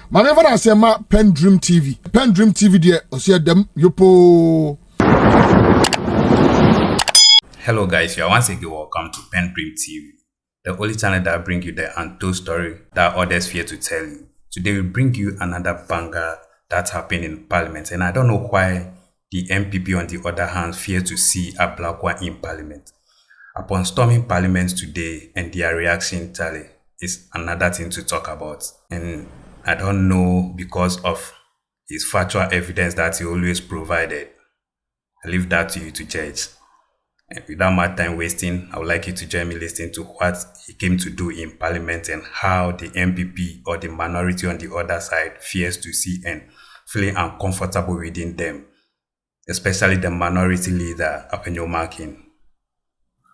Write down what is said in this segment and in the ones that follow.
Maneva na say ma PENDREAM TV. PENDREAM TV there osia dem yopo. Hello guys, you are once again welcome to PENDREAM TV, the only channel that brings you the untold story that others fear to tell you. Today we bring you another banger that happened in Parliament, and I don't know why the NPP on the other hand fear to see Ablakwa in Parliament. Upon storming Parliament today and their reaction tally is another thing to talk about. And I don't know, because of his factual evidence that he always provided. I leave that to you to judge. And without my time wasting, I would like you to join me listening to what he came to do in Parliament and how the NPP or the minority on the other side fears to see and feeling uncomfortable within them, especially the minority leader, Ablakwa.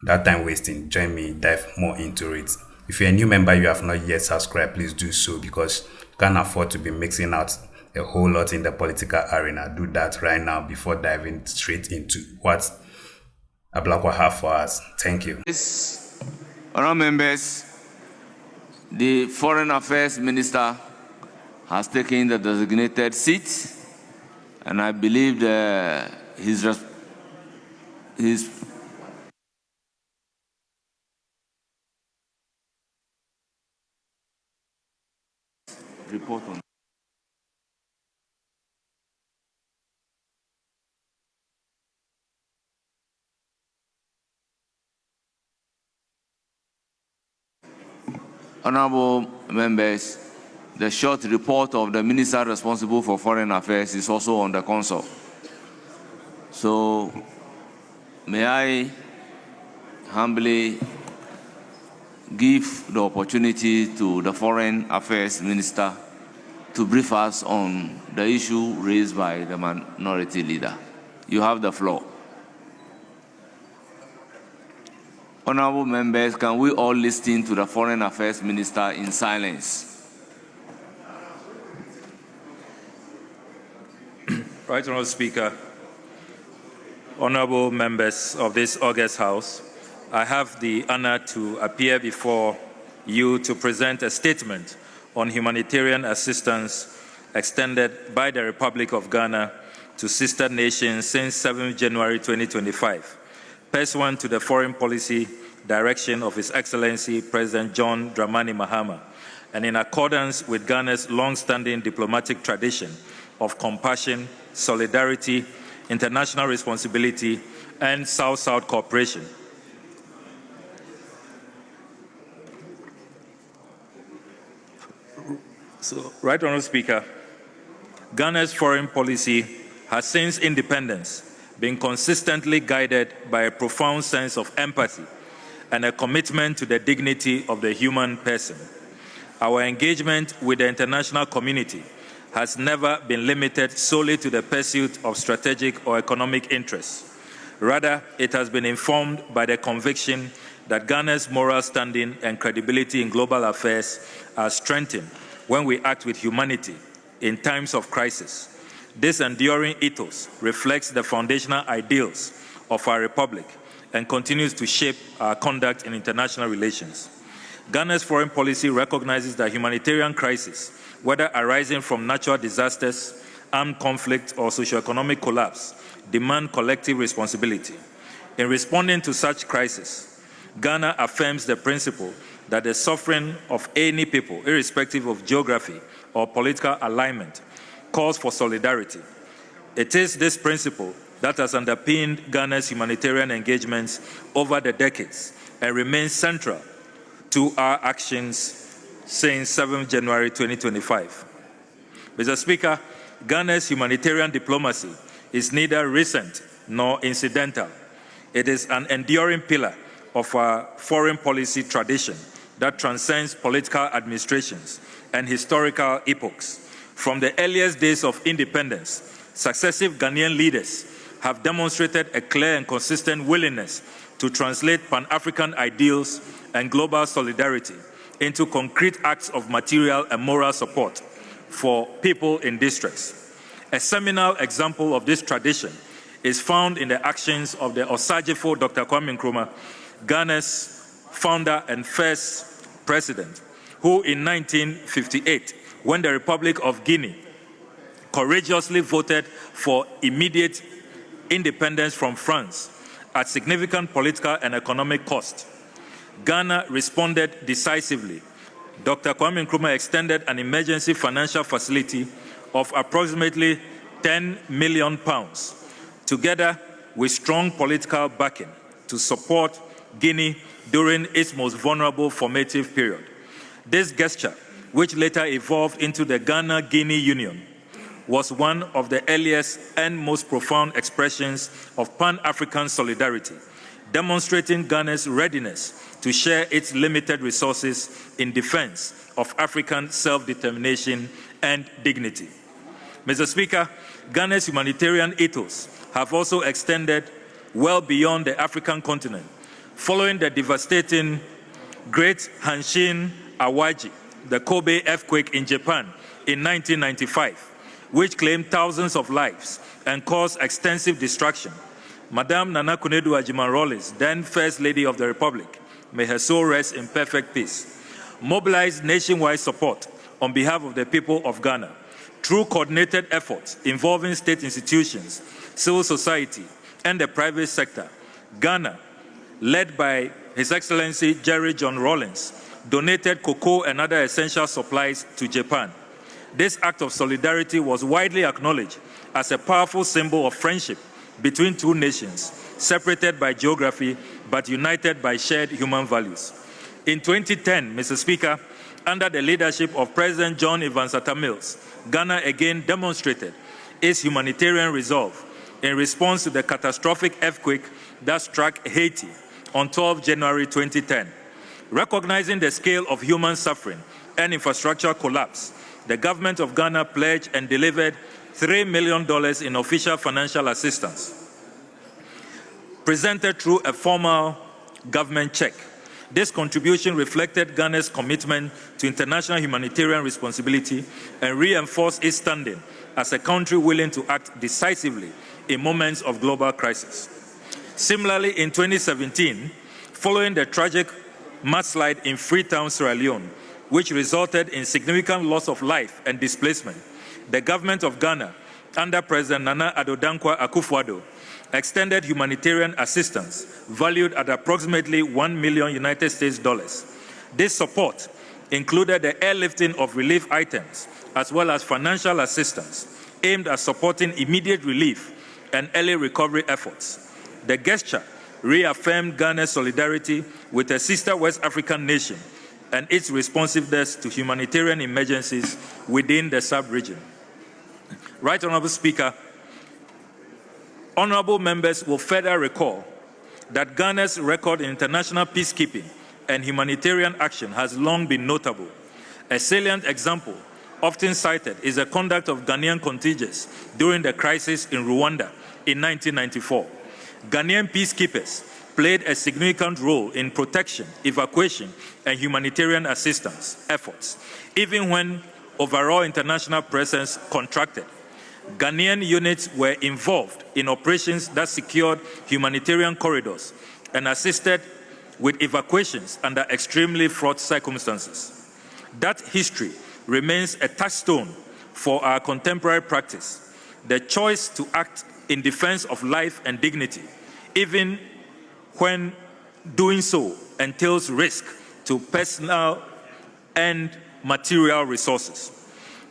That time wasting, join me, dive more into it. If you're a new member, you have not yet subscribed, please do so, because you can't afford to be mixing out a whole lot in the political arena. Do that right now before diving straight into what Ablakwa have for us. Thank you. Honourable members, the Foreign Affairs Minister has taken the designated seat, and I believe his report on. Honourable members, the short report of the Minister responsible for Foreign Affairs is also on the console. So, may I humbly give the opportunity to the Foreign Affairs Minister to brief us on the issue raised by the minority leader. You have the floor. Honourable members, can we all listen to the Foreign Affairs Minister in silence? Right Honourable Speaker, honourable members of this august House, I have the honour to appear before you to present a statement on humanitarian assistance extended by the Republic of Ghana to sister nations since 7 January 2025, pursuant to the foreign policy direction of His Excellency President John Dramani Mahama, and in accordance with Ghana's long-standing diplomatic tradition of compassion, solidarity, international responsibility, and South-South cooperation. So, Right Honourable Speaker, Ghana's foreign policy has since independence been consistently guided by a profound sense of empathy and a commitment to the dignity of the human person. Our engagement with the international community has never been limited solely to the pursuit of strategic or economic interests. Rather, it has been informed by the conviction that Ghana's moral standing and credibility in global affairs are strengthened when we act with humanity in times of crisis. This enduring ethos reflects the foundational ideals of our republic and continues to shape our conduct in international relations. Ghana's foreign policy recognizes that humanitarian crises, whether arising from natural disasters, armed conflict, or socioeconomic collapse, demand collective responsibility. In responding to such crises, Ghana affirms the principle that the suffering of any people, irrespective of geography or political alignment, calls for solidarity. It is this principle that has underpinned Ghana's humanitarian engagements over the decades and remains central to our actions since 7 January 2025. Mr. Speaker, Ghana's humanitarian diplomacy is neither recent nor incidental. It is an enduring pillar of our foreign policy tradition that transcends political administrations and historical epochs. From the earliest days of independence, successive Ghanaian leaders have demonstrated a clear and consistent willingness to translate Pan-African ideals and global solidarity into concrete acts of material and moral support for people in distress. A seminal example of this tradition is found in the actions of the Osagefo Dr. Kwame Nkrumah, Ghana's founder and first president, who in 1958 when the Republic of Guinea courageously voted for immediate independence from France at significant political and economic cost. Ghana responded decisively. Dr. Kwame Nkrumah extended an emergency financial facility of approximately £10 million, together with strong political backing, to support Guinea during its most vulnerable formative period. This gesture, which later evolved into the Ghana-Guinea Union, was one of the earliest and most profound expressions of Pan-African solidarity, demonstrating Ghana's readiness to share its limited resources in defense of African self-determination and dignity. Mr. Speaker, Ghana's humanitarian ethos have also extended well beyond the African continent, following the devastating Great Hanshin Awaji, the Kobe earthquake in Japan in 1995, which claimed thousands of lives and caused extensive destruction. Madame Nana Kunedu Ajiman-Rawlings, then First Lady of the Republic, may her soul rest in perfect peace, mobilized nationwide support on behalf of the people of Ghana through coordinated efforts involving state institutions, civil society, and the private sector. Ghana, led by His Excellency Jerry John Rawlings, donated cocoa and other essential supplies to Japan. This act of solidarity was widely acknowledged as a powerful symbol of friendship between two nations, separated by geography but united by shared human values. In 2010, Mr. Speaker, under the leadership of President John Evans Atta Mills, Ghana again demonstrated its humanitarian resolve in response to the catastrophic earthquake that struck Haiti on 12 January 2010. Recognizing the scale of human suffering and infrastructure collapse, the government of Ghana pledged and delivered $3 million in official financial assistance, presented through a formal government check. This contribution reflected Ghana's commitment to international humanitarian responsibility and reinforced its standing as a country willing to act decisively in moments of global crisis. Similarly, in 2017, following the tragic mudslide in Freetown, Sierra Leone, which resulted in significant loss of life and displacement, the government of Ghana, under President Nana Addo Dankwa Akufo-Addo, extended humanitarian assistance valued at approximately $1 million United States dollars. This support included the airlifting of relief items as well as financial assistance aimed at supporting immediate relief and early recovery efforts. The gesture reaffirmed Ghana's solidarity with a sister West African nation and its responsiveness to humanitarian emergencies within the sub-region. Right Honourable Speaker, honourable members will further recall that Ghana's record in international peacekeeping and humanitarian action has long been notable. A salient example, often cited, is the conduct of Ghanaian contingents during the crisis in Rwanda in 1994. Ghanaian peacekeepers played a significant role in protection, evacuation, and humanitarian assistance efforts, even when overall international presence contracted. Ghanaian units were involved in operations that secured humanitarian corridors and assisted with evacuations under extremely fraught circumstances. That history remains a touchstone for our contemporary practice. The choice to act in defense of life and dignity, even when doing so entails risk to personal and material resources.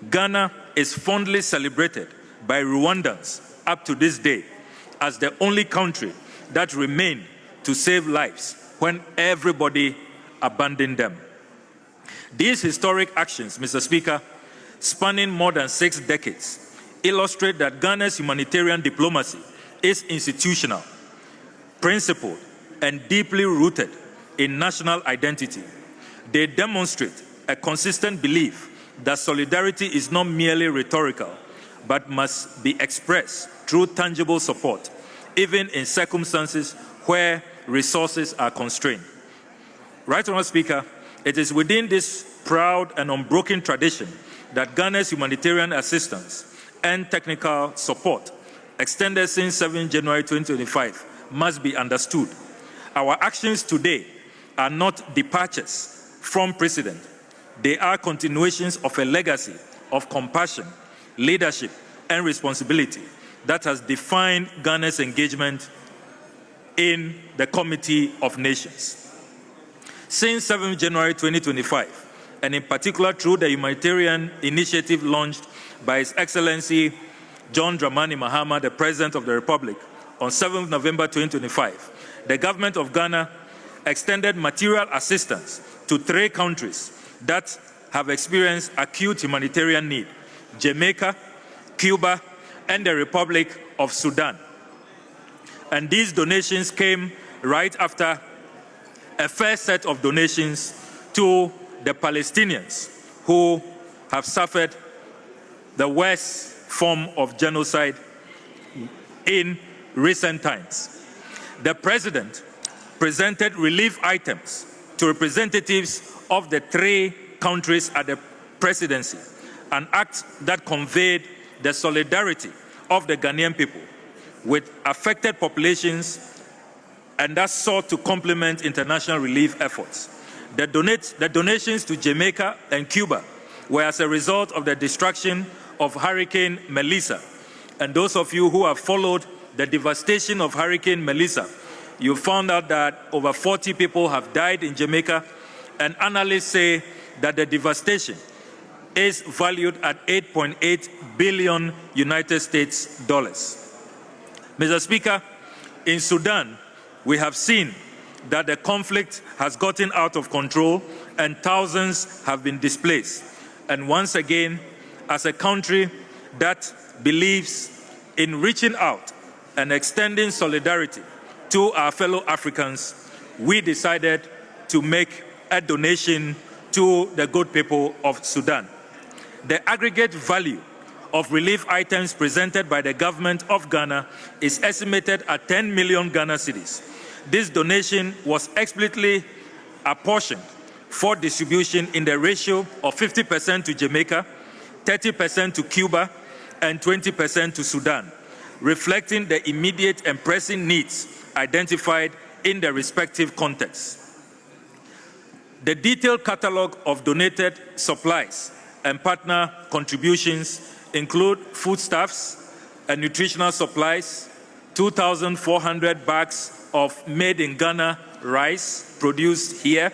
Ghana is fondly celebrated by Rwandans up to this day as the only country that remained to save lives when everybody abandoned them. These historic actions, Mr. Speaker, spanning more than 6 decades, illustrate that Ghana's humanitarian diplomacy is institutional, principled, and deeply rooted in national identity. They demonstrate a consistent belief that solidarity is not merely rhetorical, but must be expressed through tangible support, even in circumstances where resources are constrained. Right Honourable Speaker, it is within this proud and unbroken tradition that Ghana's humanitarian assistance and technical support, extended since 7 January 2025, must be understood. Our actions today are not departures from precedent. They are continuations of a legacy of compassion, leadership, and responsibility that has defined Ghana's engagement in the Committee of Nations. Since 7 January 2025, and in particular through the humanitarian initiative launched by His Excellency John Dramani Mahama, the President of the Republic, on 7 November 2025, the government of Ghana extended material assistance to 3 countries that have experienced acute humanitarian need: Jamaica, Cuba, and the Republic of Sudan. And these donations came right after a first set of donations to the Palestinians who have suffered the worst form of genocide in recent times. The President presented relief items to representatives of the 3 countries at the presidency, an act that conveyed the solidarity of the Ghanaian people with affected populations and that sought to complement international relief efforts. The donations to Jamaica and Cuba were as a result of the destruction of Hurricane Melissa. And those of you who have followed the devastation of Hurricane Melissa, you found out that over 40 people have died in Jamaica, and analysts say that the devastation is valued at $8.8 billion United States dollars. Mr. Speaker, in Sudan, we have seen that the conflict has gotten out of control and thousands have been displaced. And once again, as a country that believes in reaching out and extending solidarity to our fellow Africans, we decided to make a donation to the good people of Sudan. The aggregate value of relief items presented by the government of Ghana is estimated at 10 million Ghana cedis. This donation was explicitly apportioned for distribution in the ratio of 50% to Jamaica, 30% to Cuba, and 20% to Sudan, reflecting the immediate and pressing needs identified in the respective contexts. The detailed catalogue of donated supplies and partner contributions include foodstuffs and nutritional supplies, 2,400 bags of made-in-Ghana rice produced here,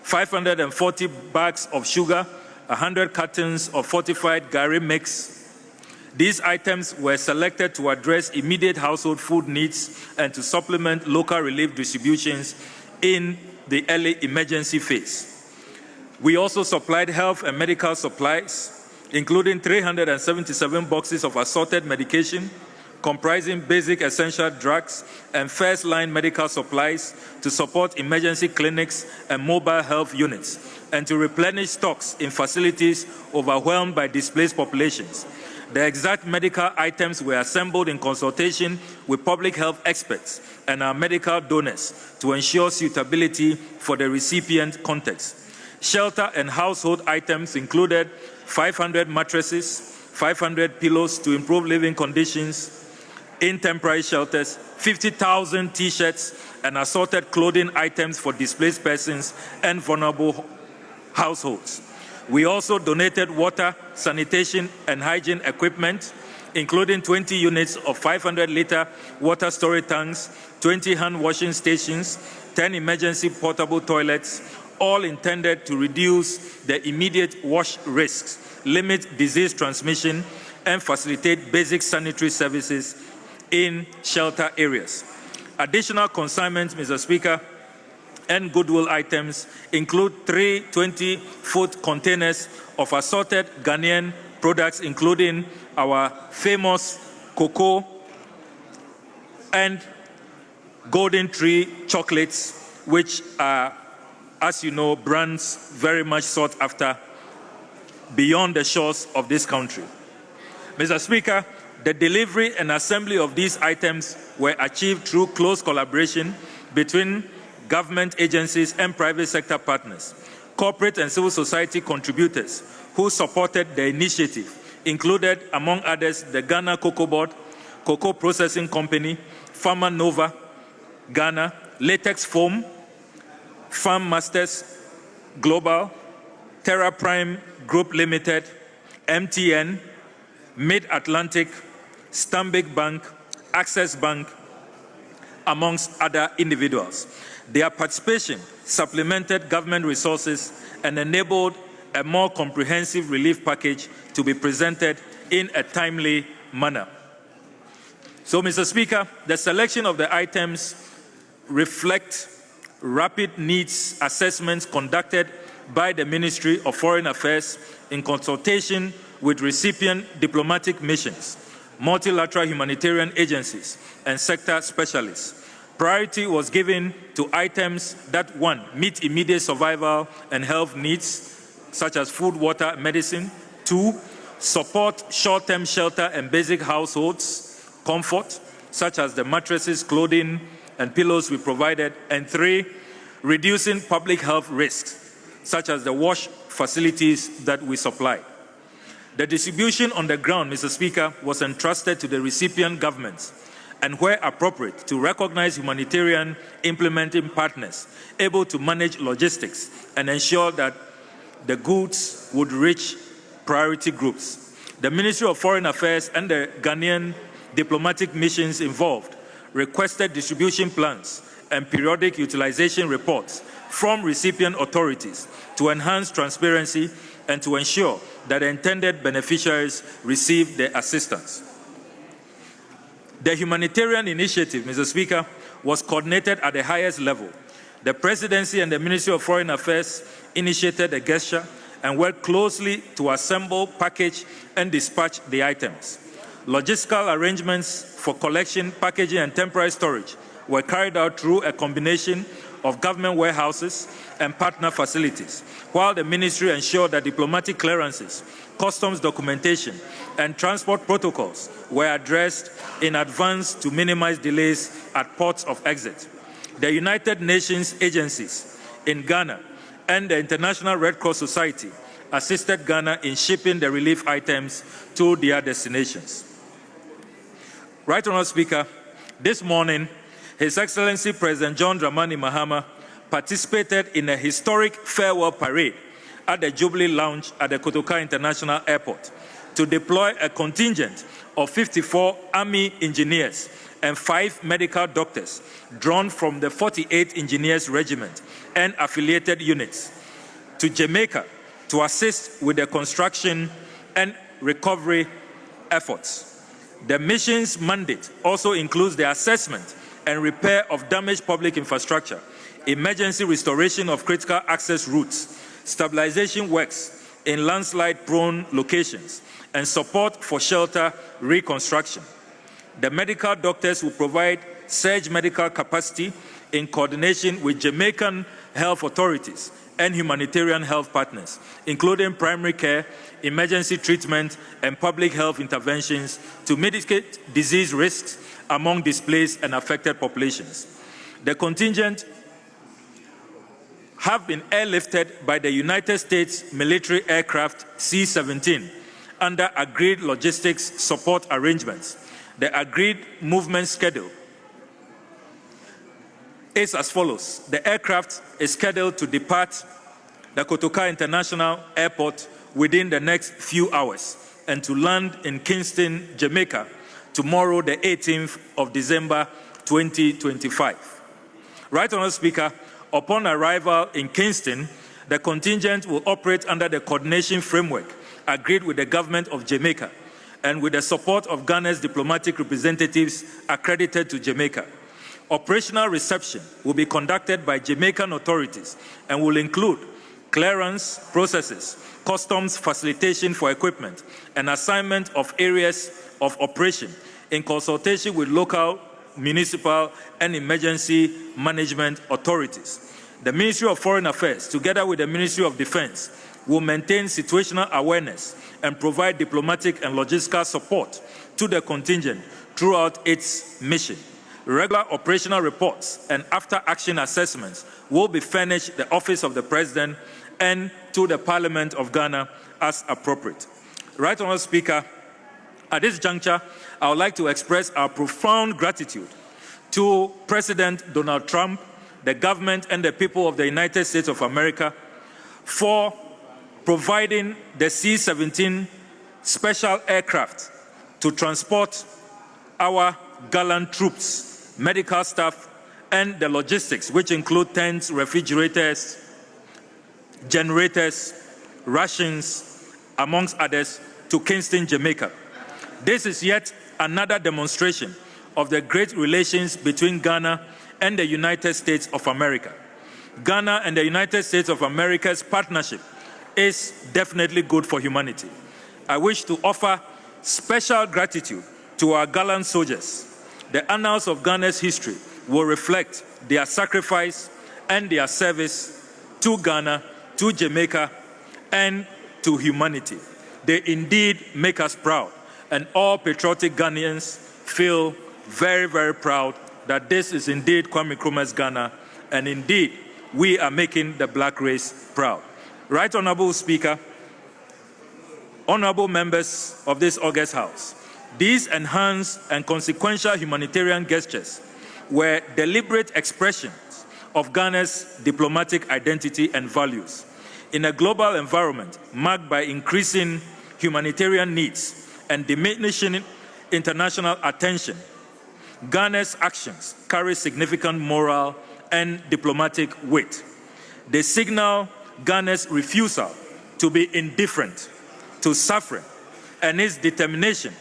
540 bags of sugar, 100 cartons of fortified Gari mix. These items were selected to address immediate household food needs and to supplement local relief distributions in the early emergency phase. We also supplied health and medical supplies, including 377 boxes of assorted medication, comprising basic essential drugs and first-line medical supplies to support emergency clinics and mobile health units, and to replenish stocks in facilities overwhelmed by displaced populations. The exact medical items were assembled in consultation with public health experts and our medical donors to ensure suitability for the recipient context. Shelter and household items included 500 mattresses, 500 pillows to improve living conditions in temporary shelters, 50,000 T-shirts and assorted clothing items for displaced persons and vulnerable households. We also donated water, sanitation, and hygiene equipment, including 20 units of 500-liter water storage tanks, 20 hand washing stations, 10 emergency portable toilets, all intended to reduce the immediate wash risks, limit disease transmission, and facilitate basic sanitary services in shelter areas. Additional consignments, Mr. Speaker, and goodwill items include 3 20-foot containers of assorted Ghanaian products, including our famous cocoa and golden tree chocolates, which are, as you know, brands very much sought after beyond the shores of this country. Mr. Speaker, the delivery and assembly of these items were achieved through close collaboration between government agencies and private sector partners. Corporate and civil society contributors who supported the initiative included, among others, the Ghana Cocoa Board, Cocoa Processing Company, Farmer Nova, Ghana, Latex Foam, Farm Masters Global, Terra Prime Group Limited, MTN, Mid-Atlantic, Stanbic Bank, Access Bank, amongst other individuals. Their participation supplemented government resources and enabled a more comprehensive relief package to be presented in a timely manner. So, Mr. Speaker, the selection of the items reflect rapid needs assessments conducted by the Ministry of Foreign Affairs in consultation with recipient diplomatic missions, multilateral humanitarian agencies, and sector specialists. Priority was given to items that, 1, meet immediate survival and health needs, such as food, water, medicine. 2, support short-term shelter and basic households comfort, such as the mattresses, clothing, and pillows we provided. And 3, reducing public health risks, such as the wash facilities that we supplied. The distribution on the ground, Mr. Speaker, was entrusted to the recipient governments and, where appropriate, to recognize humanitarian implementing partners able to manage logistics and ensure that the goods would reach priority groups. The Ministry of Foreign Affairs and the Ghanaian diplomatic missions involved requested distribution plans and periodic utilization reports from recipient authorities to enhance transparency and to ensure that the intended beneficiaries receive the assistance. The humanitarian initiative, Mr. Speaker, was coordinated at the highest level. The Presidency and the Ministry of Foreign Affairs initiated a gesture and worked closely to assemble, package, and dispatch the items. Logistical arrangements for collection, packaging, and temporary storage were carried out through a combination of government warehouses and partner facilities, while the Ministry ensured that diplomatic clearances, customs documentation, and transport protocols were addressed in advance to minimize delays at ports of exit. The United Nations agencies in Ghana and the International Red Cross Society assisted Ghana in shipping the relief items to their destinations. Right Honourable Speaker, this morning, His Excellency President John Dramani Mahama participated in a historic farewell parade at the Jubilee Lounge at the Kotoka International Airport to deploy a contingent of 54 Army engineers and 5 medical doctors drawn from the 48th Engineers Regiment and affiliated units to Jamaica to assist with the construction and recovery efforts. The mission's mandate also includes the assessment and repair of damaged public infrastructure, emergency restoration of critical access routes, stabilization works in landslide-prone locations, and support for shelter reconstruction. The medical doctors will provide surge medical capacity in coordination with Jamaican health authorities and humanitarian health partners, including primary care, emergency treatment, and public health interventions to mitigate disease risks among displaced and affected populations. The contingent have been airlifted by the United States military aircraft C-17 under agreed logistics support arrangements. The agreed movement schedule is as follows. The aircraft is scheduled to depart the Kotoka International Airport within the next few hours and to land in Kingston, Jamaica, tomorrow, the 18th of December, 2025. Right Honourable Speaker, upon arrival in Kingston, the contingent will operate under the coordination framework agreed with the government of Jamaica and with the support of Ghana's diplomatic representatives accredited to Jamaica. Operational reception will be conducted by Jamaican authorities and will include clearance processes, customs facilitation for equipment, and assignment of areas of operation in consultation with local, municipal, and emergency management authorities. The Ministry of Foreign Affairs, together with the Ministry of Defense, will maintain situational awareness and provide diplomatic and logistical support to the contingent throughout its mission. Regular operational reports and after-action assessments will be furnished the Office of the President and to the Parliament of Ghana as appropriate. Right Honourable Speaker, at this juncture, I would like to express our profound gratitude to President Donald Trump, the government, and the people of the United States of America for providing the C-17 special aircraft to transport our gallant troops, medical staff, and the logistics, which include tents, refrigerators, generators, rations, amongst others, to Kingston, Jamaica. This is yet another demonstration of the great relations between Ghana and the United States of America. Ghana and the United States of America's partnership is definitely good for humanity. I wish to offer special gratitude to our gallant soldiers. The annals of Ghana's history will reflect their sacrifice and their service to Ghana, to Jamaica, and to humanity. They indeed make us proud, and all patriotic Ghanaians feel very, very proud that this is indeed Kwame Nkrumah's Ghana, and indeed we are making the black race proud. Right Honorable Speaker, honorable members of this august House, these enhanced and consequential humanitarian gestures were deliberate expressions of Ghana's diplomatic identity and values. In a global environment marked by increasing humanitarian needs and diminishing international attention, Ghana's actions carry significant moral and diplomatic weight. They signal Ghana's refusal to be indifferent to suffering and its determination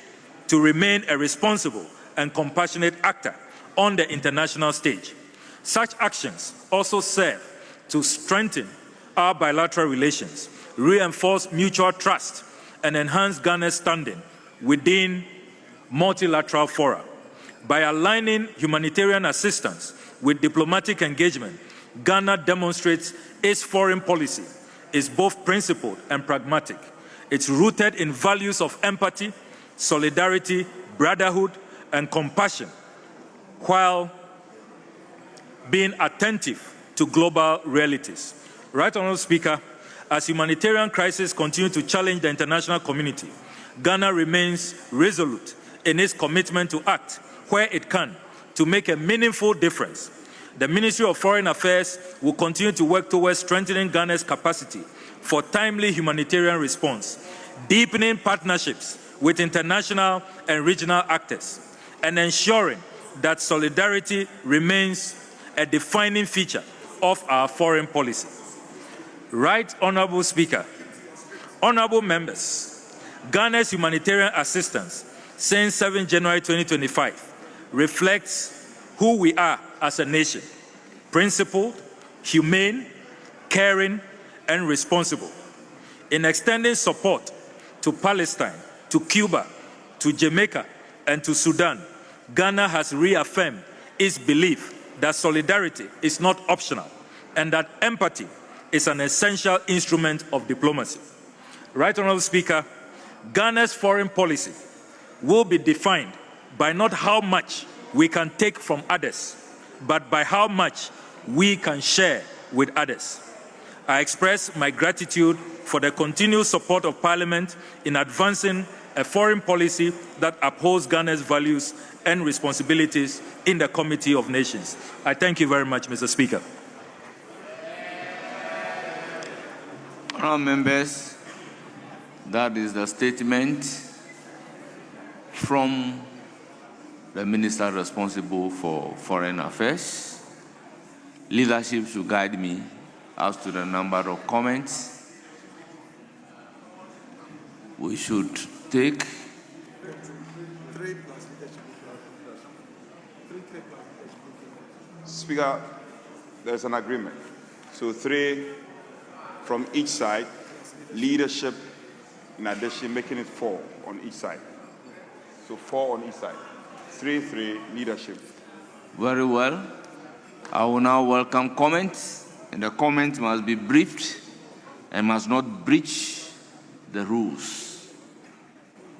to remain a responsible and compassionate actor on the international stage. Such actions also serve to strengthen our bilateral relations, reinforce mutual trust, and enhance Ghana's standing within multilateral fora. By aligning humanitarian assistance with diplomatic engagement, Ghana demonstrates its foreign policy is both principled and pragmatic. It's rooted in values of empathy, solidarity, brotherhood, and compassion, while being attentive to global realities. Right Honourable Speaker, as humanitarian crises continue to challenge the international community, Ghana remains resolute in its commitment to act where it can to make a meaningful difference. The Ministry of Foreign Affairs will continue to work towards strengthening Ghana's capacity for timely humanitarian response, deepening partnerships with international and regional actors, and ensuring that solidarity remains a defining feature of our foreign policy. Right Honourable Speaker, honourable members, Ghana's humanitarian assistance since 7 January 2025 reflects who we are as a nation: principled, humane, caring, and responsible. In extending support to Palestine, to Cuba, to Jamaica, and to Sudan, Ghana has reaffirmed its belief that solidarity is not optional and that empathy is an essential instrument of diplomacy. Right Honourable Speaker, Ghana's foreign policy will be defined by not how much we can take from others, but by how much we can share with others. I express my gratitude for the continued support of Parliament in advancing a foreign policy that upholds Ghana's values and responsibilities in the Committee of Nations. I thank you very much, Mr. Speaker. Honourable members, that is the statement from the Minister responsible for Foreign Affairs. Leadership should guide me as to the number of comments we should take. Speaker, there's an agreement. So 3 from each side, leadership in addition, making it 4 on each side. So 4 on each side. 3, leadership. Very well. I will now welcome comments, and the comments must be briefed and must not breach the rules.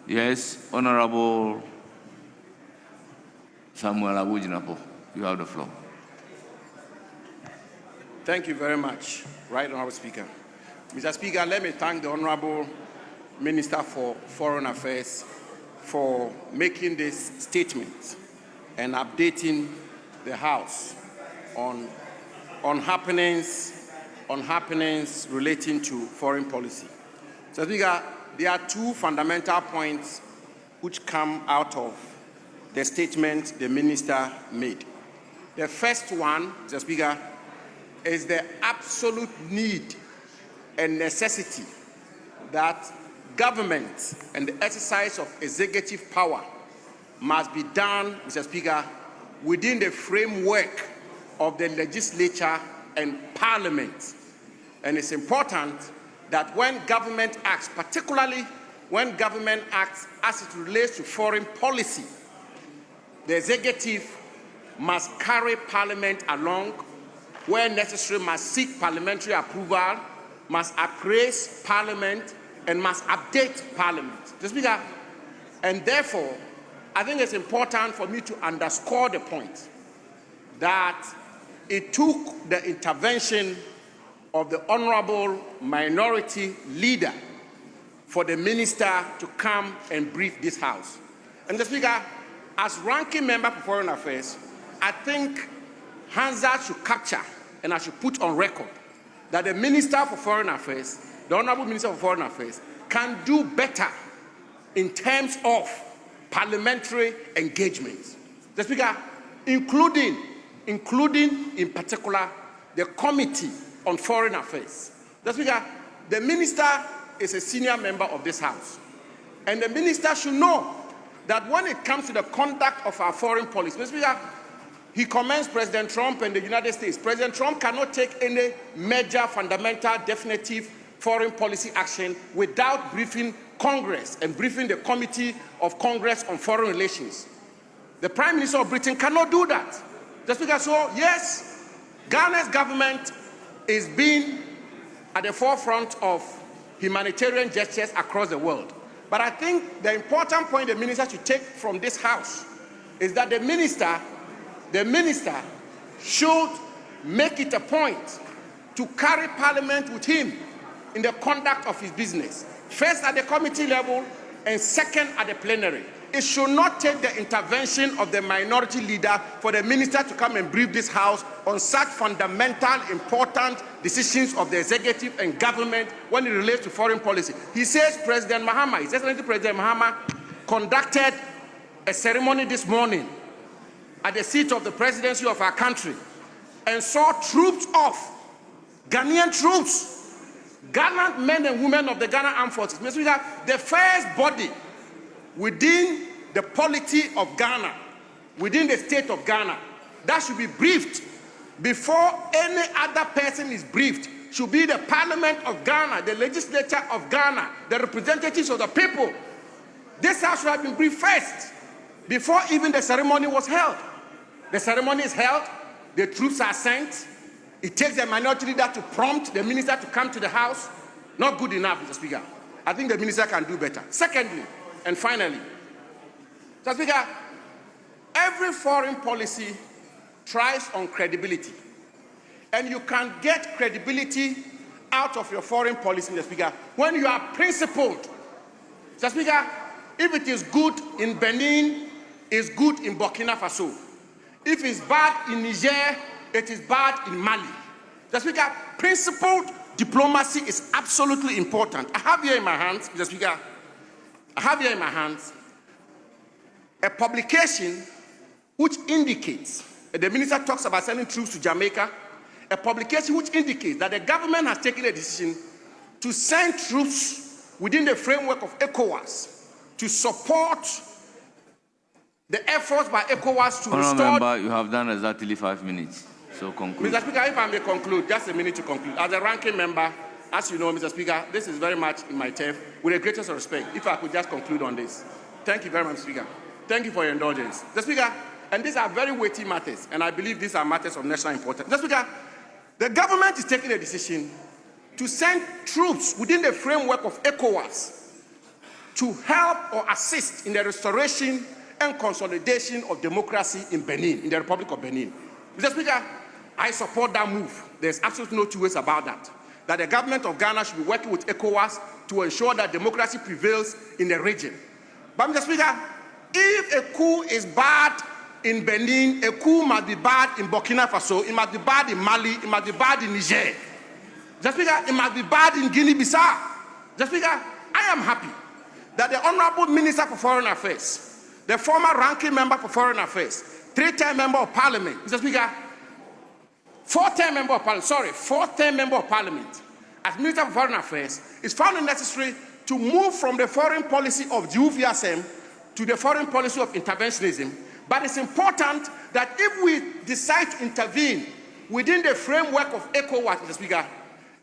Yes, Honorable Samuel Abujinapo, you have the floor. Thank you very much, Right Honourable Speaker. Mr. Speaker, let me thank the Honourable Minister for Foreign Affairs for making this statement and updating the House on happenings relating to foreign policy. So, Speaker, there are two fundamental points which come out of the statement the minister made. The first one, Mr. Speaker, is the absolute need and necessity that government and the exercise of executive power must be done, Mr. Speaker, within the framework of the legislature and parliament. And it's important that when government acts, particularly when government acts as it relates to foreign policy, the executive must carry parliament along, where necessary must seek parliamentary approval, must appraise parliament, and must update parliament. Mr. Speaker, and therefore, I think it's important for me to underscore the point that it took the intervention of the honorable minority leader for the minister to come and brief this House. And Mr. Speaker, as ranking member for Foreign Affairs, I think Hansa should capture and I should put on record that the Minister for Foreign Affairs, the Honorable Minister for Foreign Affairs, can do better in terms of parliamentary engagements. The Speaker, including in particular the Committee on Foreign Affairs. The Speaker, the Minister is a senior member of this House, and the Minister should know that when it comes to the conduct of our foreign policy, Mr. Speaker, he commends President Trump and the United States. President Trump cannot take any major, fundamental, definitive foreign policy action without briefing Congress and briefing the Committee of Congress on Foreign Relations. The Prime Minister of Britain cannot do that. Mr. Speaker, so yes, Ghana's government is being at the forefront of humanitarian gestures across the world. But I think the important point the minister should take from this House is that the minister should make it a point to carry Parliament with him in the conduct of his business, first at the committee level and second at the plenary. It should not take the intervention of the minority leader for the minister to come and brief this House on such fundamental, important decisions of the executive and government when it relates to foreign policy. He says President Mahama, His Excellency President Mahama, conducted a ceremony this morning at the seat of the presidency of our country and saw troops off, Ghanaian troops, gallant men and women of the Ghana Armed Forces. Mr. Speaker, the first body within the polity of Ghana, within the state of Ghana, that should be briefed before any other person is briefed should be the Parliament of Ghana, the legislature of Ghana, the representatives of the people. This House should have been briefed first before even the ceremony was held. The ceremony is held, the troops are sent, it takes the minority leader to prompt the minister to come to the House. Not good enough, Mr. Speaker. I think the minister can do better. Secondly, and finally, Mr. Speaker, every foreign policy tries on credibility. And you can get credibility out of your foreign policy, Mr. Speaker, when you are principled. Mr. Speaker, if it is good in Benin, it's good in Burkina Faso. If it's bad in Niger, it is bad in Mali. Mr. Speaker, principled diplomacy is absolutely important. I have here in my hands, Mr. Speaker, a publication which indicates, the minister talks about sending troops to Jamaica, a publication which indicates that the government has taken a decision to send troops within the framework of ECOWAS to support the efforts by ECOWAS to restore... Member, you have done exactly 5 minutes, so conclude. Mr. Speaker, if I may conclude, just a minute to conclude. As a ranking member, as you know, Mr. Speaker, this is very much in my turf. With the greatest respect, if I could just conclude on this. Thank you very much, Speaker. Thank you for your indulgence. Mr. Speaker, and these are very weighty matters, and I believe these are matters of national importance. Mr. Speaker, the government is taking a decision to send troops within the framework of ECOWAS to help or assist in the restoration and consolidation of democracy in Benin, in the Republic of Benin. Mr. Speaker, I support that move. There's absolutely no two ways about that. That the government of Ghana should be working with ECOWAS to ensure that democracy prevails in the region. But Mr. Speaker, if a coup is bad in Benin, a coup must be bad in Burkina Faso, it must be bad in Mali, it must be bad in Niger. Mr. Speaker, it must be bad in Guinea-Bissau. Mr. Speaker, I am happy that the Honorable Minister for Foreign Affairs, the former ranking member for Foreign Affairs, 3-term member of Parliament, Mr. Speaker, 4-term member of Parliament, as Minister for Foreign Affairs, is found it necessary to move from the foreign policy of Juviasem to the foreign policy of interventionism. But it's important that if we decide to intervene within the framework of ECOWAS, Mr. Speaker,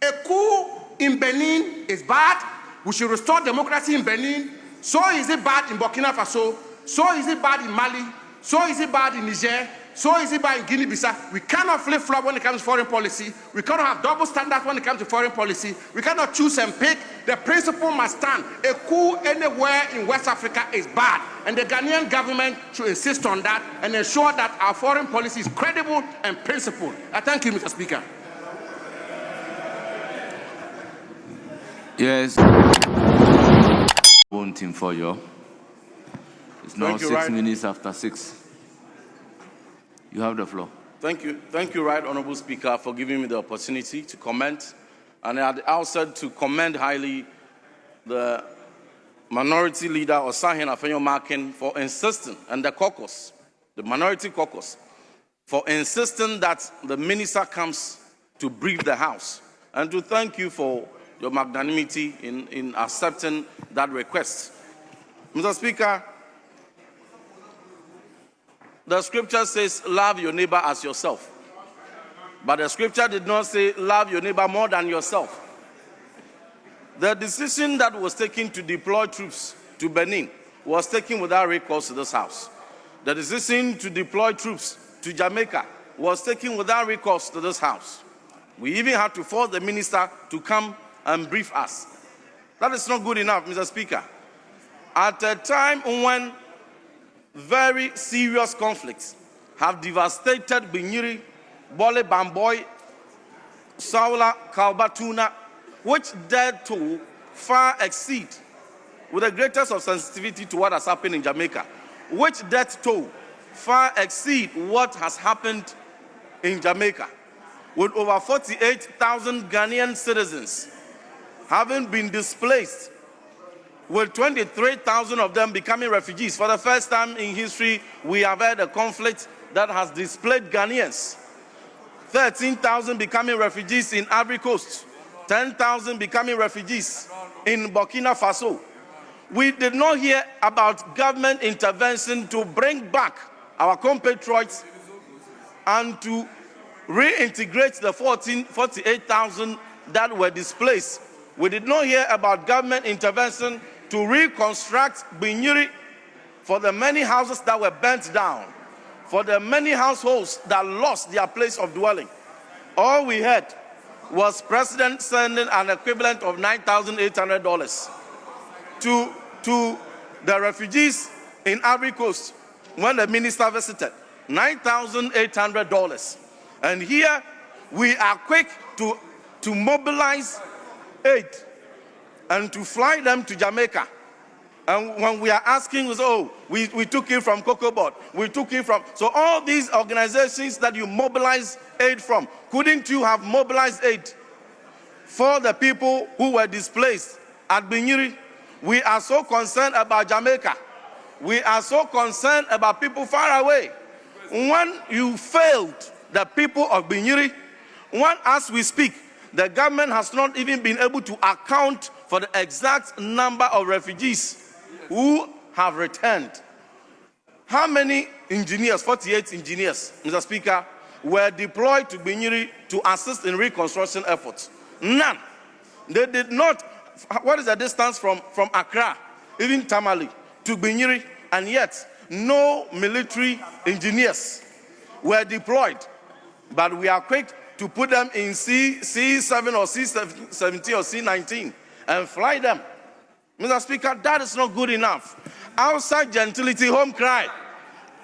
a coup in Benin is bad. We should restore democracy in Benin. So is it bad in Burkina Faso. So is it bad in Mali. So is it bad in Niger. So is it bad in Guinea-Bissau. We cannot flip-flop when it comes to foreign policy. We cannot have double standards when it comes to foreign policy. We cannot choose and pick. The principle must stand. A coup anywhere in West Africa is bad. And the Ghanaian government should insist on that and ensure that our foreign policy is credible and principled. I thank you, Mr. Speaker. Yes. One team for you. It's now 6 minutes after 6. You have the floor. Thank you, Right Honourable Speaker, for giving me the opportunity to comment. And at the outset, to commend highly the Minority Leader Osahin Afenyo-Markin for insisting, and the caucus, the Minority Caucus, for insisting that the Minister comes to brief the House. And to thank you for your magnanimity in accepting that request. Mr. Speaker, the scripture says, love your neighbor as yourself. But the scripture did not say, love your neighbor more than yourself. The decision that was taken to deploy troops to Benin was taken without recourse to this House. The decision to deploy troops to Jamaica was taken without recourse to this House. We even had to force the minister to come and brief us. That is not good enough, Mr. Speaker. At a time when very serious conflicts have devastated Binyiri, Bole Bamboy, Saula, Kalbatuna, which death toll far exceed, with the greatest of sensitivity to what has happened in Jamaica, which death toll far exceed what has happened in Jamaica, with over 48,000 Ghanaian citizens having been displaced, with 23,000 of them becoming refugees. For the first time in history, we have had a conflict that has displaced Ghanaians. 13,000 becoming refugees in Ivory Coast, 10,000 becoming refugees in Burkina Faso. We did not hear about government intervention to bring back our compatriots and to reintegrate the 48,000 that were displaced. We did not hear about government intervention to reconstruct Binyiri for the many houses that were burnt down, for the many households that lost their place of dwelling. All we heard was President sending an equivalent of $9,800 to the refugees in Ivory Coast when the minister visited. $9,800. And here we are quick to mobilize aid and to fly them to Jamaica. And when we are asking, we took it from COCOBOD, we took it from... So all these organizations that you mobilize aid from, couldn't you have mobilized aid for the people who were displaced at Binyiri? We are so concerned about Jamaica. We are so concerned about people far away. When you failed the people of Binyiri, when, as we speak, the government has not even been able to account for the exact number of refugees who have returned. How many engineers, 48 engineers, Mr. Speaker, were deployed to Binyiri to assist in reconstruction efforts? None. They did not. What is the distance from Accra, even Tamale, to Binyiri? And yet, no military engineers were deployed. But we are quick to put them in C7 or C17 or C19 and fly them. Mr. Speaker, that is not good enough. Outside gentility, home cry.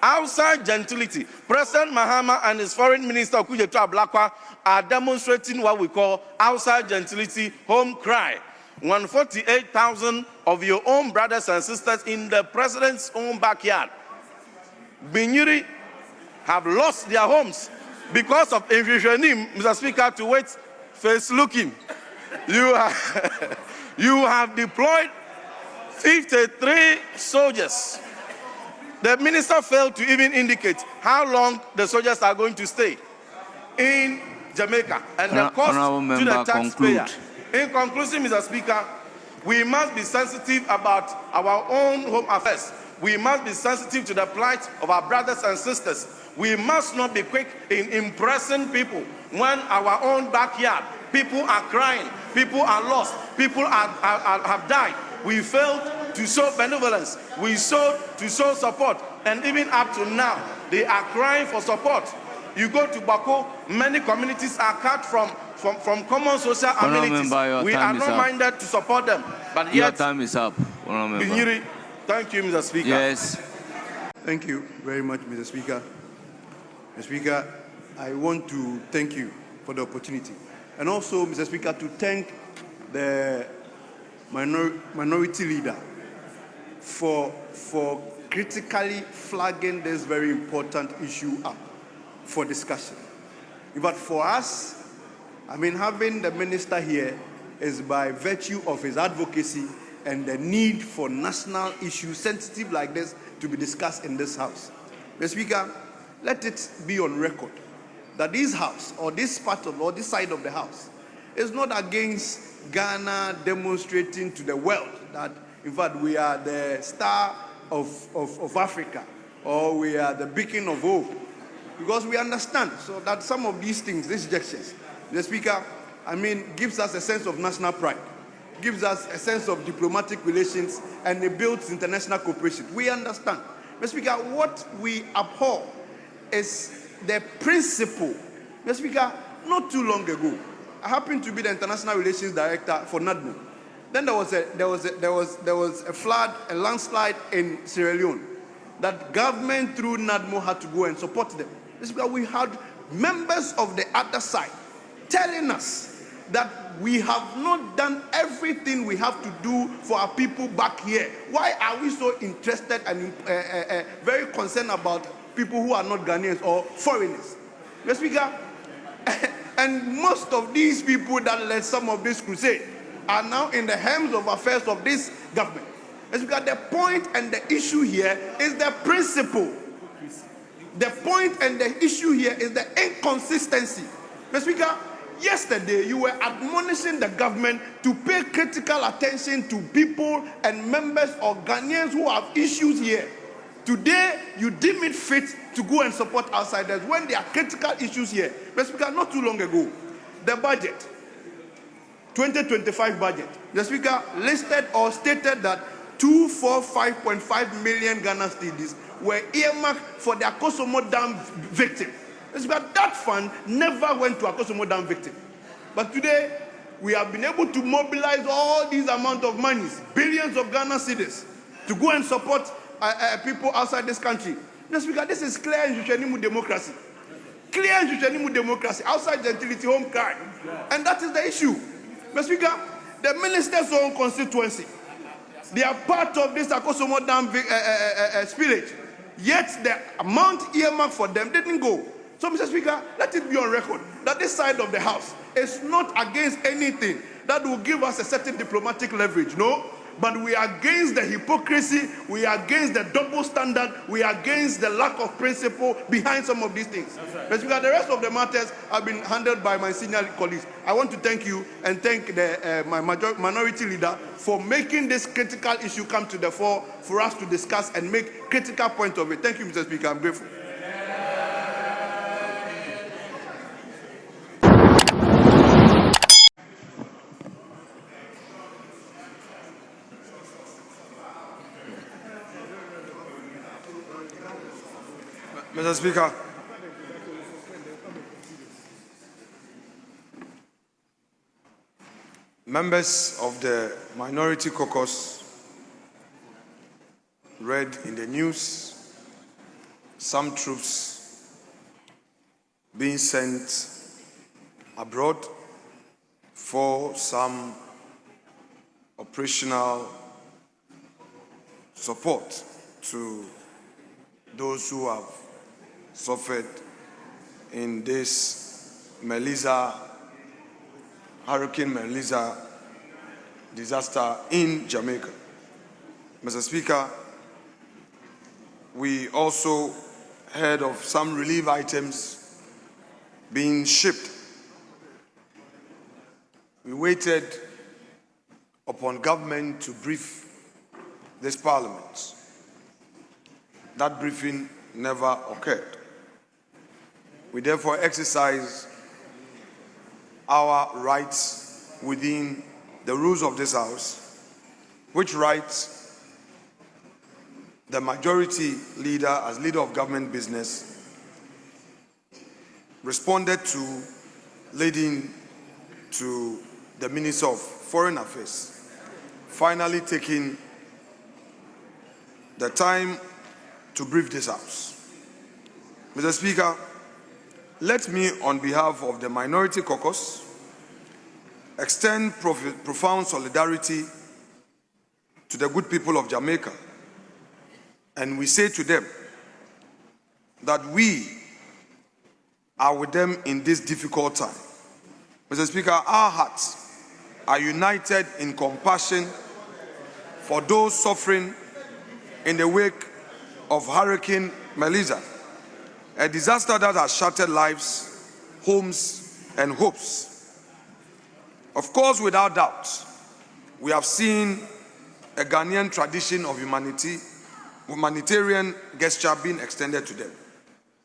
Outside gentility, President Mahama and his foreign minister, Ablakwa, are demonstrating what we call outside gentility, home cry. 148,000 of your own brothers and sisters in the president's own backyard, Binyiri, have lost their homes because of Evisionim, Mr. Speaker, to wait face looking. You have deployed 53 soldiers. The minister failed to even indicate how long the soldiers are going to stay in Jamaica and the cost to the taxpayer. In conclusion, Mr. Speaker, we must be sensitive about our own home affairs. We must be sensitive to the plight of our brothers and sisters. We must not be quick in impressing people when our own backyard, people are crying, people are lost, people have died. We failed to show benevolence. We failed to show support. And even up to now, they are crying for support. You go to Bako, many communities are cut from common social amenities. We are not minded to support them. But Your yet, time is up. Binyiri, thank you, Mr. Speaker. Yes. Thank you very much, Mr. Speaker. Mr. Speaker, I want to thank you for the opportunity. And also, Mr. Speaker, to thank the minority leader for critically flagging this very important issue up for discussion. But for us, I mean, having the minister here is by virtue of his advocacy and the need for national issues sensitive like this to be discussed in this House. Mr. Speaker, let it be on record that this House, or this part of, or this side of the House, is not against Ghana demonstrating to the world that, in fact, we are the star of Africa, or we are the beacon of hope. Because we understand so that some of these things, these gestures, the Speaker, I mean, gives us a sense of national pride, gives us a sense of diplomatic relations, and it builds international cooperation. We understand. Mr. Speaker, what we abhor is the principle. Mr. Speaker, not too long ago, I happened to be the international relations director for NADMO. Then there was a flood, a landslide in Sierra Leone that government through NADMO had to go and support them. This is because we had members of the other side telling us that we have not done everything we have to do for our people back here. Why are we so interested and very concerned about people who are not Ghanaians or foreigners? Mr. Speaker, and most of these people that led some of this crusade are now in the helms of affairs of this government. It's because the point and the issue here is the principle. The point and the issue here is the inconsistency. Mr. Speaker, yesterday you were admonishing the government to pay critical attention to people and members of Ghanaians who have issues here. Today, you deem it fit to go and support outsiders when there are critical issues here. Mr. Speaker, not too long ago, the budget, 2025 budget, the Speaker listed or stated that 245.5 million Ghana cedis were earmarked for the Akosomo Dam victim. Mr. Speaker, that fund never went to Akosomo Dam victim. But today, we have been able to mobilize all these amount of monies, billions of Ghana cedis, to go and support people outside this country. Mr. Speaker, this is clear and Jushenimu democracy. Clear and Jushenimu democracy, outside gentility, home crime. And that is the issue. Mr. Speaker, the minister's own constituency, they are part of this Akosomo Dam spillage. Yet the amount earmarked for them didn't go. So, Mr. Speaker, let it be on record that this side of the House is not against anything that will give us a certain diplomatic leverage. No. But we are against the hypocrisy, we are against the double standard, we are against the lack of principle behind some of these things. Right. But because the rest of the matters have been handled by my senior colleagues. I want to thank you and thank my minority leader for making this critical issue come to the fore for us to discuss and make critical point of it. Thank you, Mr. Speaker. I'm grateful. Mr. Speaker, members of the minority caucus read in the news some troops being sent abroad for some operational support to those who have suffered in this Hurricane Melissa disaster in Jamaica. Mr. Speaker, we also heard of some relief items being shipped. We waited upon government to brief this parliament. That briefing never occurred. We therefore exercise our rights within the rules of this House, which rights the majority leader, as leader of government business, responded to, leading to the Minister of Foreign Affairs finally taking the time to brief this House. Mr. Speaker, let me, on behalf of the Minority Caucus, extend profound solidarity to the good people of Jamaica. And we say to them that we are with them in this difficult time. Mr. Speaker, our hearts are united in compassion for those suffering in the wake of Hurricane Melissa, a disaster that has shattered lives, homes, and hopes. Of course, without doubt, we have seen a Ghanaian tradition of humanitarian gesture being extended to them.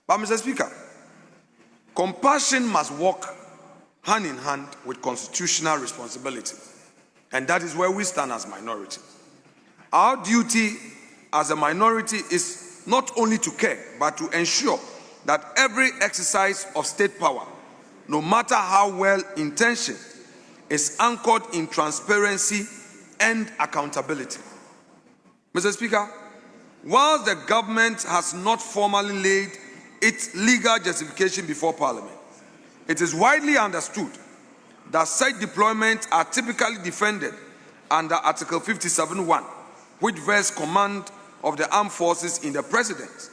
But, Mr. Speaker, compassion must walk hand in hand with constitutional responsibility. And that is where we stand as minority. Our duty as a minority is not only to care, but to ensure that every exercise of state power, no matter how well intentioned, is anchored in transparency and accountability. Mr. Speaker, while the government has not formally laid its legal justification before Parliament, it is widely understood that such deployments are typically defended under Article 57(1), which vests command of the armed forces in the President,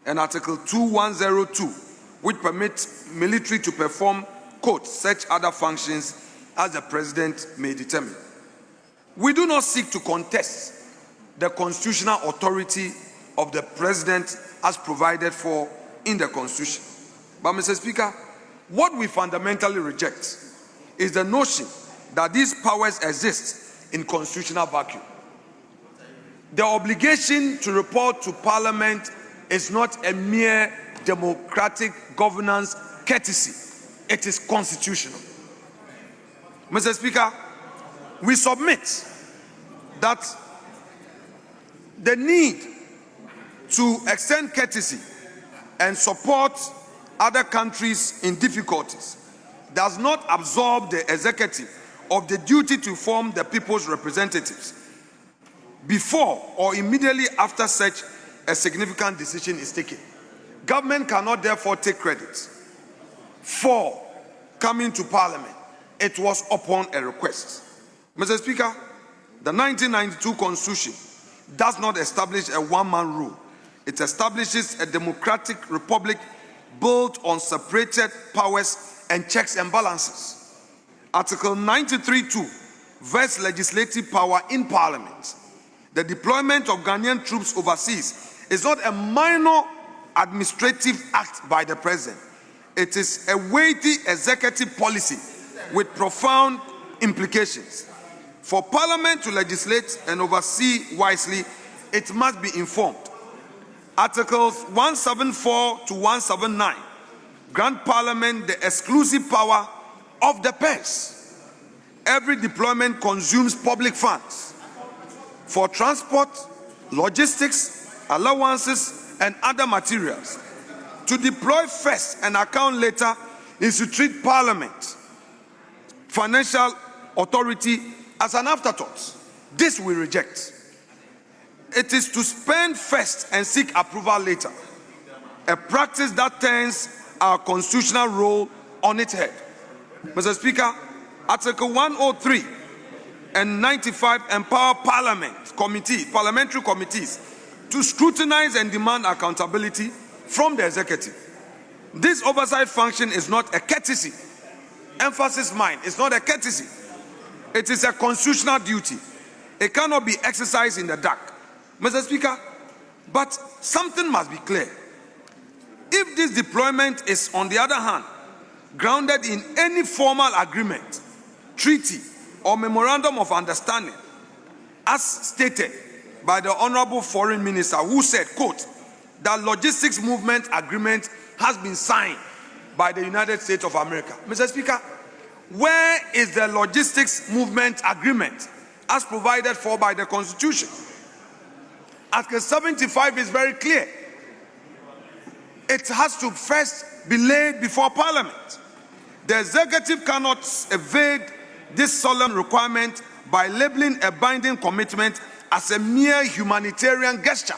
and Article 2102, which permits military to perform, quote, such other functions as the President may determine. We do not seek to contest the constitutional authority of the President as provided for in the Constitution. But, Mr. Speaker, what we fundamentally reject is the notion that these powers exist in constitutional vacuum. The obligation to report to Parliament is not a mere democratic governance courtesy. It is constitutional. Mr. Speaker, we submit that the need to extend courtesy and support other countries in difficulties does not absolve the executive of the duty to form the people's representatives before or immediately after such a significant decision is taken. Government cannot therefore take credit for coming to Parliament. It was upon a request. Mr. Speaker, the 1992 Constitution does not establish a one-man rule. It establishes a democratic republic built on separated powers and checks and balances. Article 93(2) vests legislative power in Parliament. The deployment of Ghanaian troops overseas is not a minor administrative act by the President. It is a weighty executive policy with profound implications. For Parliament to legislate and oversee wisely, it must be informed. Articles 174 to 179 grant Parliament the exclusive power of the purse. Every deployment consumes public funds for transport, logistics, allowances, and other materials. To deploy first and account later is to treat Parliament, financial authority, as an afterthought. This we reject. It is to spend first and seek approval later, a practice that turns our constitutional role on its head. Mr. Speaker, Article 103 and 95 empower parliamentary committees to scrutinize and demand accountability from the executive. This oversight function is not a courtesy. Emphasis mine, it's not a courtesy. It is a constitutional duty. It cannot be exercised in the dark. Mr. Speaker, but something must be clear. If this deployment is, on the other hand, grounded in any formal agreement, treaty, or memorandum of understanding, as stated by the Honorable Foreign Minister, who said, quote, that logistics movement agreement has been signed by the United States of America. Mr. Speaker, where is the logistics movement agreement as provided for by the Constitution? Article 75 is very clear. It has to first be laid before Parliament. The executive cannot evade this solemn requirement by labeling a binding commitment as a mere humanitarian gesture.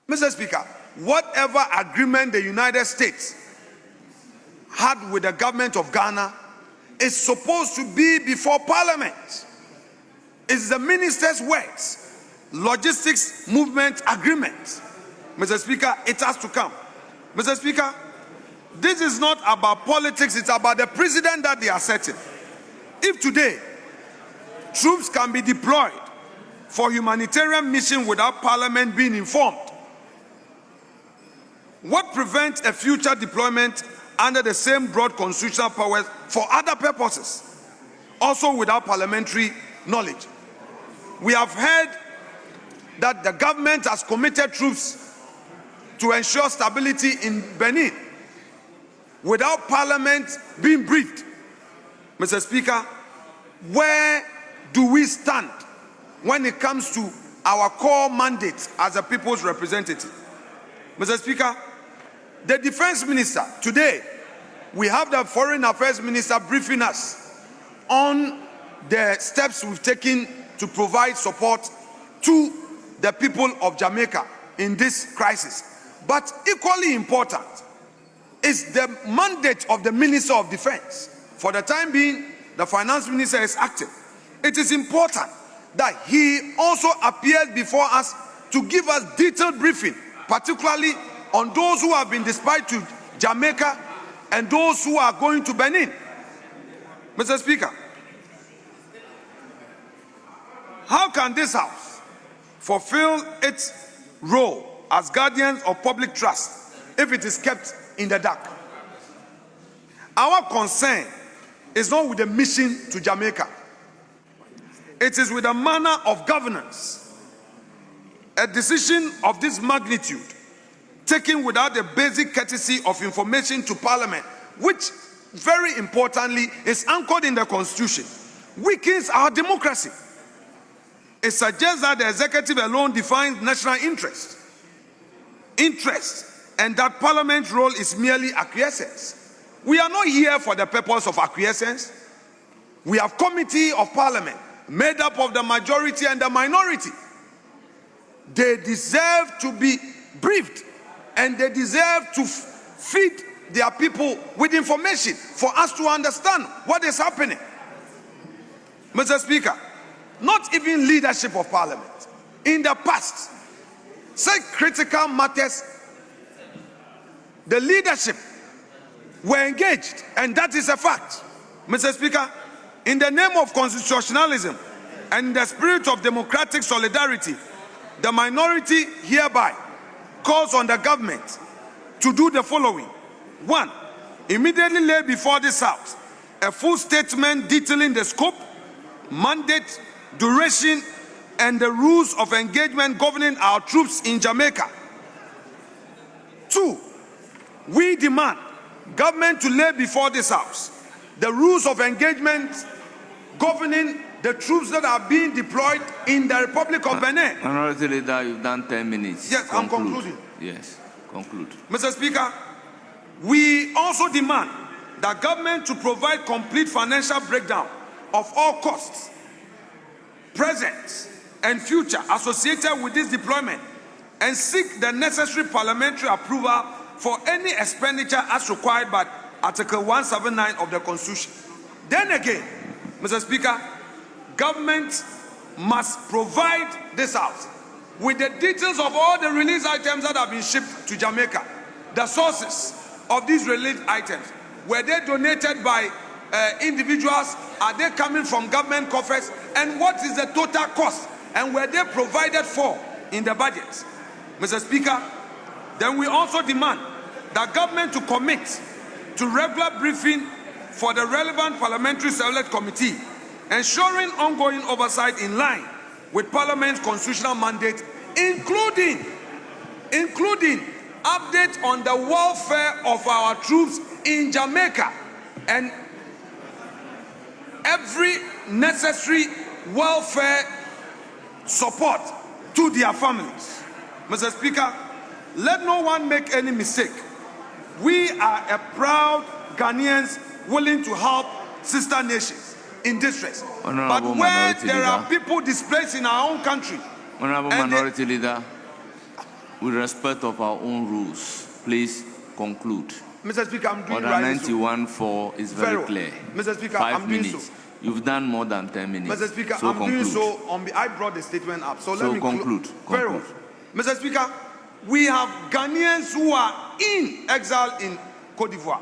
Mr. Speaker, whatever agreement the United States had with the government of Ghana is supposed to be before Parliament. It's the minister's words, logistics movement agreement. Mr. Speaker, it has to come. Mr. Speaker, this is not about politics, it's about the president that they are setting. If today troops can be deployed for humanitarian mission without Parliament being informed, what prevents a future deployment under the same broad constitutional powers for other purposes, also without parliamentary knowledge? We have heard that the government has committed troops to ensure stability in Benin without Parliament being briefed. Mr. Speaker, where do we stand when it comes to our core mandate as a people's representative? Mr. Speaker, the Defense Minister, today, we have the Foreign Affairs Minister briefing us on the steps we've taken to provide support to the people of Jamaica in this crisis. But equally important is the mandate of the Minister of Defense. For the time being, the Finance Minister is active. It is important that he also appears before us to give us detailed briefing, particularly on those who have been dispatched to Jamaica and those who are going to Benin. Mr. Speaker, how can this House fulfill its role as guardians of public trust if it is kept in the dark? Our concern is not with the mission to Jamaica. It is with the manner of governance. A decision of this magnitude taken without the basic courtesy of information to Parliament, which very importantly is anchored in the Constitution, weakens our democracy. It suggests that the executive alone defines national interest, and that Parliament's role is merely acquiescence. We are not here for the purpose of acquiescence. We have committee of Parliament made up of the majority and the minority. They deserve to be briefed, and they deserve to feed their people with information for us to understand what is happening. Mr. Speaker, not even leadership of Parliament in the past say critical matters, the leadership were engaged, and that is a fact. Mr. Speaker, in the name of constitutionalism and in the spirit of democratic solidarity, the minority hereby calls on the government to do the following. 1. Immediately lay before this House a full statement detailing the scope, mandate, duration, and the rules of engagement governing our troops in Jamaica. 2. We demand government to lay before this House the rules of engagement governing the troops that are being deployed in the Republic of Benin. Honorable Leader, you've done 10 minutes. Yes, conclude. I'm concluding. Yes, conclude. Mr. Speaker, we also demand that government to provide complete financial breakdown of all costs, present and future, associated with this deployment, and seek the necessary parliamentary approval for any expenditure as required by Article 179 of the Constitution. Then again, Mr. Speaker, government must provide this House with the details of all the release items that have been shipped to Jamaica, the sources of these release items. Were they donated by individuals? Are they coming from government coffers? And what is the total cost And were they provided for in the budget? Mr. Speaker, then we also demand that government to commit to regular briefing for the relevant parliamentary select committee, ensuring ongoing oversight in line with Parliament's constitutional mandate, including update on the welfare of our troops in Jamaica and every necessary welfare support to their families. Mr. Speaker, let no one make any mistake. We are a proud Ghanaians willing to help sister nations in distress. But where there are people displaced in our own country, Honorable Minority Leader, with respect of our own rules, please conclude. Mr. Speaker, I'm doing Order right. 91.4 is very clear. Mr. Speaker, 5 I'm doing minutes. so. You've done more than 10 minutes. Mr. Speaker, so I'm conclude. doing so. I brought the statement up. So let me conclude. Very well. Mr. Speaker, we have Ghanaians who are in exile in Cote d'Ivoire.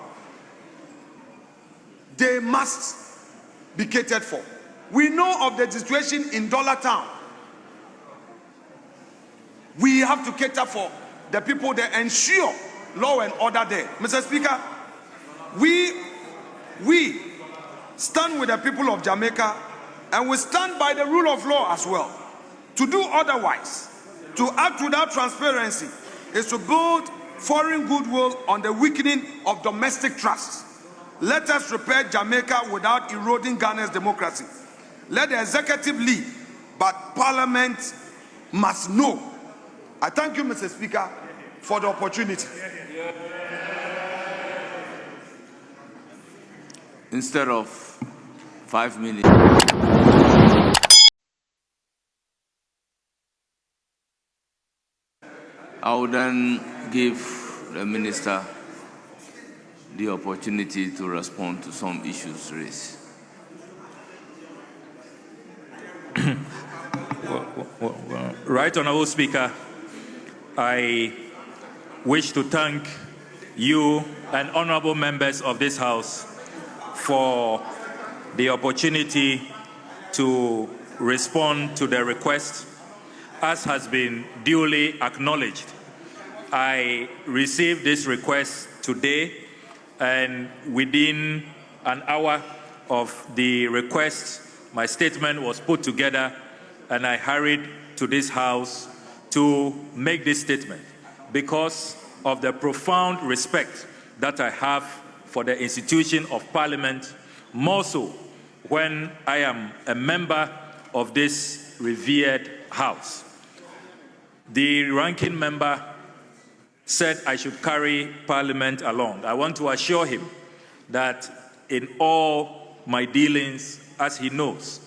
They must be catered for. We know of the situation in Dollar Town. We have to cater for the people that ensure law and order there. Mr. Speaker, we stand with the people of Jamaica and we stand by the rule of law as well. To do otherwise, to act without transparency, is to build foreign goodwill on the weakening of domestic trust. Let us repair Jamaica without eroding Ghana's democracy. Let the executive lead, but Parliament must know. I thank you, Mr. Speaker, for the opportunity. Instead of 5 minutes. I will then give the Minister the opportunity to respond to some issues raised. Right Honourable Speaker, I wish to thank you and honourable members of this House for the opportunity to respond to the request. As has been duly acknowledged, I received this request today, and within an hour of the request, my statement was put together, and I hurried to this House to make this statement because of the profound respect that I have for the institution of Parliament, more so when I am a member of this revered House. The ranking member said I should carry Parliament along. I want to assure him that in all my dealings, as he knows,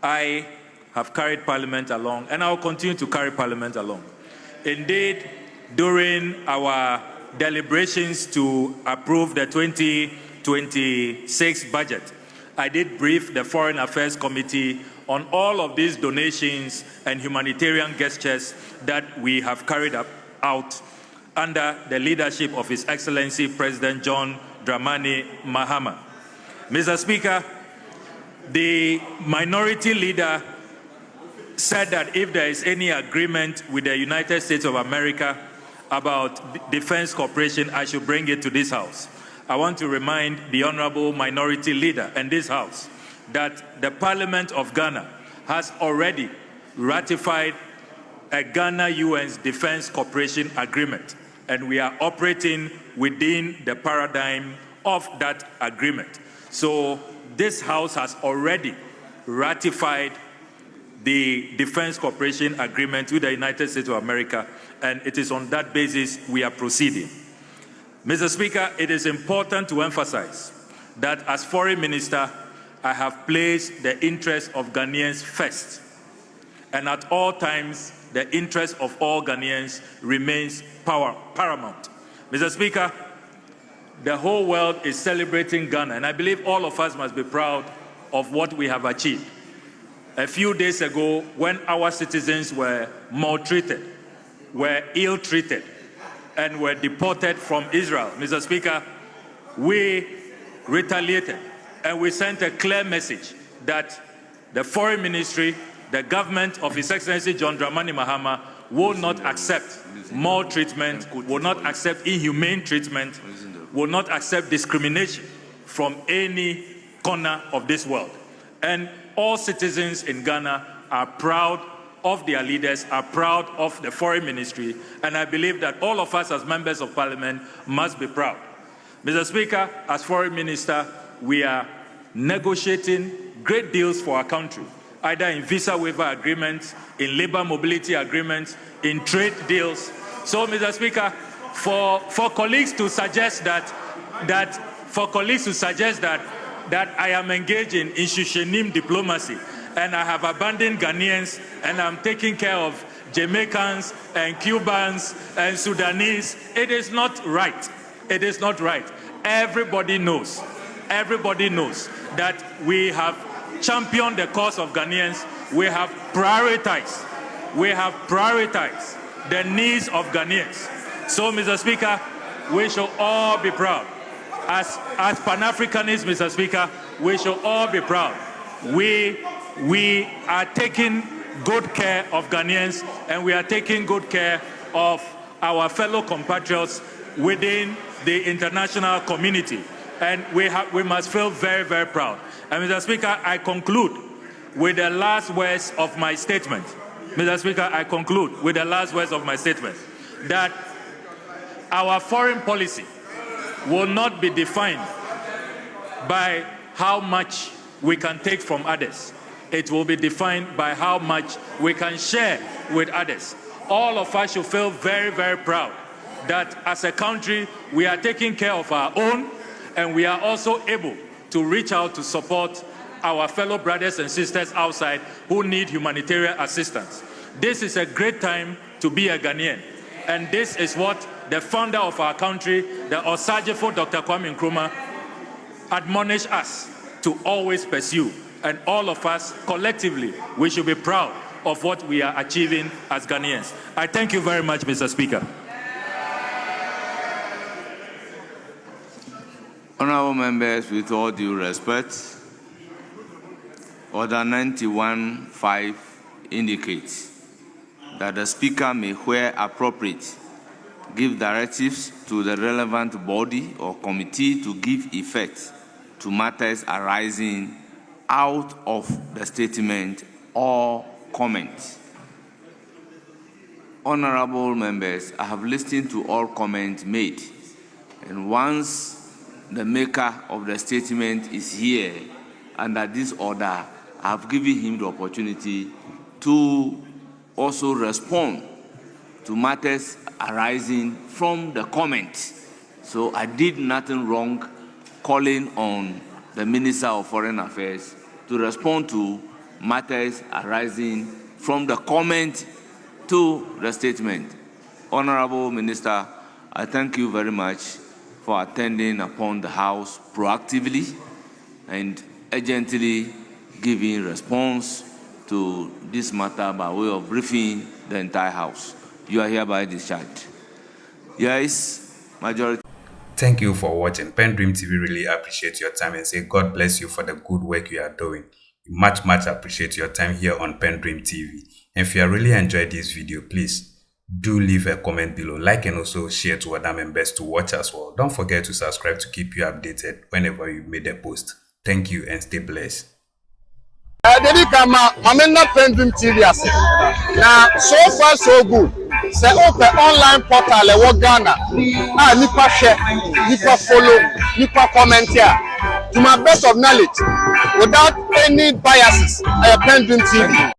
I have carried Parliament along, and I will continue to carry Parliament along. Indeed, during our deliberations to approve the 2026 budget, I did brief the Foreign Affairs Committee on all of these donations and humanitarian gestures that we have carried out under the leadership of His Excellency President John Dramani Mahama. Mr. Speaker, the minority leader said that if there is any agreement with the United States of America about defense cooperation, I should bring it to this House. I want to remind the honorable minority leader and this House that the Parliament of Ghana has already ratified a Ghana-US Defense Cooperation Agreement, and we are operating within the paradigm of that agreement. So this House has already ratified the Defense Cooperation Agreement with the United States of America, and it is on that basis we are proceeding. Mr. Speaker, it is important to emphasize that as Foreign Minister, I have placed the interests of Ghanaians first, and at all times, the interest of all Ghanaians remains paramount. Mr. Speaker, the whole world is celebrating Ghana, and I believe all of us must be proud of what we have achieved. A few days ago, when our citizens were maltreated, were ill-treated, and were deported from Israel, Mr. Speaker, we retaliated, and we sent a clear message that the Foreign Ministry, the government of His Excellency John Dramani Mahama will not accept maltreatment, will not accept inhumane treatment, will not accept discrimination from any corner of this world. And all citizens in Ghana are proud of their leaders, are proud of the foreign ministry, and I believe that all of us as members of parliament must be proud. Mr. Speaker, as foreign minister, we are negotiating great deals for our country, either in visa waiver agreements, in labor mobility agreements, in trade deals. So, Mr. Speaker, for colleagues to suggest that I am engaged in institutionalism diplomacy and I have abandoned Ghanaians and I'm taking care of Jamaicans and Cubans and Sudanese, it is not right. It is not right. Everybody knows that we have championed the cause of Ghanaians. We have prioritized the needs of Ghanaians. So, Mr. Speaker, we should all be proud. As Pan-Africanists, Mr. Speaker, we should all be proud. We are taking good care of Ghanaians and we are taking good care of our fellow compatriots within the international community. And we must feel very, very proud. And Mr. Speaker, I conclude with the last words of my statement. Mr. Speaker, I conclude with the last words of my statement that our foreign policy will not be defined by how much we can take from others. It will be defined by how much we can share with others. All of us should feel very, very proud that as a country, we are taking care of our own and we are also able to reach out to support our fellow brothers and sisters outside who need humanitarian assistance. This is a great time to be a Ghanaian. And this is what the founder of our country, the Osajefo Dr. Kwame Nkrumah, admonished us to always pursue. And all of us, collectively, we should be proud of what we are achieving as Ghanaians. I thank you very much, Mr. Speaker. Honourable members, with all due respect, Order 91.5 indicates that the Speaker may, where appropriate, give directives to the relevant body or committee to give effect to matters arising out of the statement or comment. Honourable members, I have listened to all comments made, and once the maker of the statement is here under this order, I have given him the opportunity to also respond to matters arising from the comment. So I did nothing wrong calling on the Minister of Foreign Affairs to respond to matters arising from the comment to the statement. Honorable Minister, I thank you very much for attending upon the House proactively and urgently giving response to this matter by way of briefing the entire House. You are hereby discharged. Yes, majority. Thank you for watching. PENDREAM TV really appreciate your time and say God bless you for the good work you are doing. We much appreciate your time here on PENDREAM TV. And if you really enjoyed this video, please do leave a comment below, like and also share to other members to watch as well. Don't forget to subscribe to keep you updated whenever you made a post. Thank you and stay blessed. PENDREAM TV now, so far so good. Say open online portal e Ghana. Nipa share, nipa follow, nipa comment here. To my best of knowledge, without any biases, PENDREAM TV.